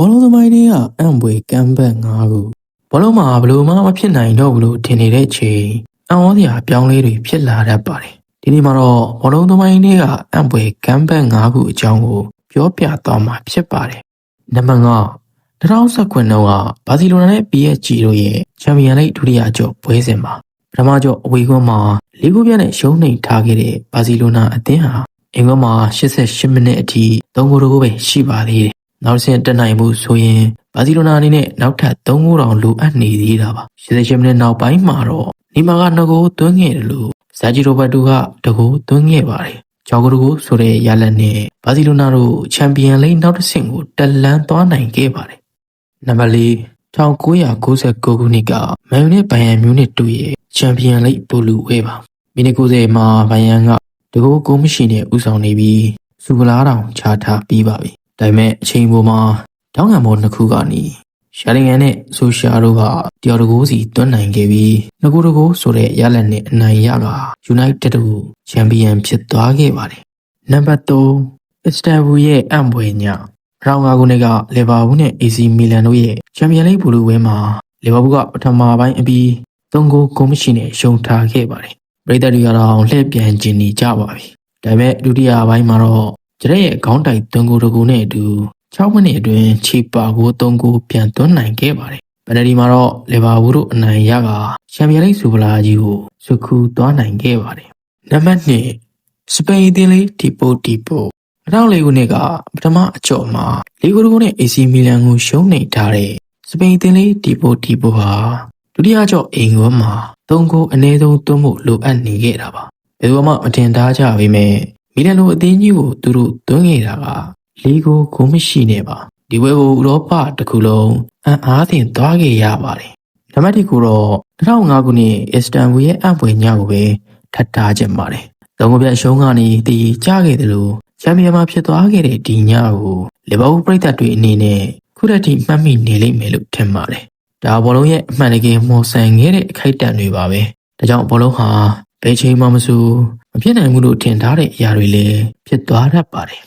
ဘောလုံးသမိုင်းတွေကအံ့ဖွယ်ကမ်းဘက်၅ခုဘောလုံးမှာဘလို့မှမဖြစ်နိုင်တော့ဘူးလို့ထင်နေတဲ့ချိန်အံ့ဩစရာပြောင်းလဲတွေဖြစ်လာတတ်ပါတယ်ဒီနေ့မှာတော့ဘောလုံးသမိုင်းတွေကအံ့ဖွယ်ကမ်းဘက်၅ခုအကြောင်းကိုပြောပြသွားမှာဖြစ်ပါတယ်နံပါတ်5 2019ခုနှစ်ကဘာစီလိုနာနဲ့ PSG တို့ရဲ့ချန်ပီယံလိဂ်ဒုတိယကျော့ပွဲစဉ်မှာပထမကျော့အဝေးကွင်းမှာ၄ခုပြတ်နဲ့ရှုံးနိမ့်ထားခဲ့တဲ့ဘာစီလိုနာအသင်းဟာအင်္ဂလန်မှာ88မိနစ်အထိ3ဂိုးတကူပဲရှိပါသေးတယ်နောက်ဆင့်တက်နိုင်မှုဆိုရင်ဘာစီလိုနာအနေနဲ့နောက်ထပ်3ဂိုးတောင်လိုအပ်နေသေးတာပါ88မိနစ်နောက်ပိုင်းမှာတော့နီမာက2ဂိုးသွင်းခဲ့တယ်လို့ဇာဂျီရိုဘတ်တိုက2ဂိုးသွင်းခဲ့ပါတယ်6ဂိုးတကူဆိုတဲ့ရလဒ်နဲ့ဘာစီလိုနာတို့ချန်ပီယံလိဂ်နောက်တစ်ဆင့်ကိုတက်လှမ်းသွားနိုင်ခဲ့ပါတယ်နံပါတ်4 1999ခုနှစ်ကမန်ယူနဲ့ဘိုင်ယန်မြူနစ်တို့ရဲ့ချန်ပီယံလိဂ်ပိုလူဝဲပါမိနစ်90မှာဘိုင်ယန်ကတကူဂိုးမရှိနဲ့ဦးဆောင်နေပြီးစူကလားတောင်ချထားပြီးပါပြီဒါပေမဲ့အချိန်ပေါ်မှာတောင်းငံဘောနှစ်ခုကနေရှာလင်ဂန်နဲ့ဆိုရှာတို့ကတယောက်တကူစီတွန်းနိုင်ခဲ့ပြီးနှစ်ခုတကူဆိုတဲ့ရလဒ်နဲ့အနိုင်ရကယူနိုက်တက်တို့ချန်ပီယံဖြစ်သွားခဲ့ပါတယ်နံပါတ်3အစ္စတန်ဘူရဲ့အံ့ဖွယ်ည2005ခုနှစ်ကလီဗာပူးနဲ့ AC မီလန်တို့ရဲ့ချန်ပီယံလိဂ်ပိုလူဝဲမှာလီဗာပူးကပထမပိုင်းအပြီး3ဂိုးမရှိနဲ့ရှုံးထားခဲ့ပါတယ်ပရိသတ်တွေကတော့လှည့်ပြန်ကျင်နေကြပါပြီဒါပေမဲ့ဒုတိယပိုင်းမှာတော့ကျရက်ရဲ့ခေါင်းတိုက်3ဂိုးတကူနဲ့အတူ6မိနစ်အတွင်းချီပါကို3ဂိုးပြန်သွင်းနိုင်ခဲ့ပါတယ်ပယ်နယ်တီမှာတော့လီဗာပူးတို့အနိုင်ရကချန်ပီယံလိဂ်စူပလာကြီးကိုစုခူးသွားနိုင်ခဲ့ပါတယ်နံပါတ်2စပိန်အသင်းလေးဒီပို2004ခုနှစ်ကပထမအကျော့မှာ၄ဂိုးတကူနဲ့ AC မီလန်ကိုရှုံးနိမ့်ထားတဲ့စပိန်အသင်းလေးဒီပိုဟာဒုတိယကျော့အိမ်ကွင်းမှာ3ဂိုးအနည်းဆုံးသွင်းဖို့လိုအပ်နေခဲ့တာပါဘယ်သူမှမထင်ထားကြပေမဲ့မီလန်လိုအသင်းကြီးကိုသူတို့သွင်းခဲ့တာက၄ဂိုးမရှိနဲ့ပါဒီပွဲကိုဥရောပတစ်ခုလုံးအံ့အားသင့်သွားခဲ့ရပါတယ်နံပါတ်1ကိုတော့2005ခုနှစ်အစ္စတန်ဘူရဲ့အံ့ဖွယ်ညကိုပဲထပ်ထားခြင်းပါတယ်သုံးကပြတ်ရှုံးကနေတည်ကြခဲ့တယ်လို့ချန်ပီယံမှာဖြစ်သွားခဲ့တဲ့ဒီညကိုလီဗာပူးပရိသတ်တွေအနေနဲ့ခုတည်းထိမှတ်မိနေလိမ့်မယ်လို့ထင်ပါတယ်ဒါဘောလုံးရဲ့အမှန်တကယ်မော်ဆန်ခဲ့တဲ့အခိုက်အတန့်တွေပါပဲဒါကြောင့်ဘောလုံးဟာဘယ်ချိန်မှမဆိုမဖြစ်နိုင်ဘူးလို့ထင်ထားတဲ့အရာတွေလည်းဖြစ်သွားတတ်ပါတယ်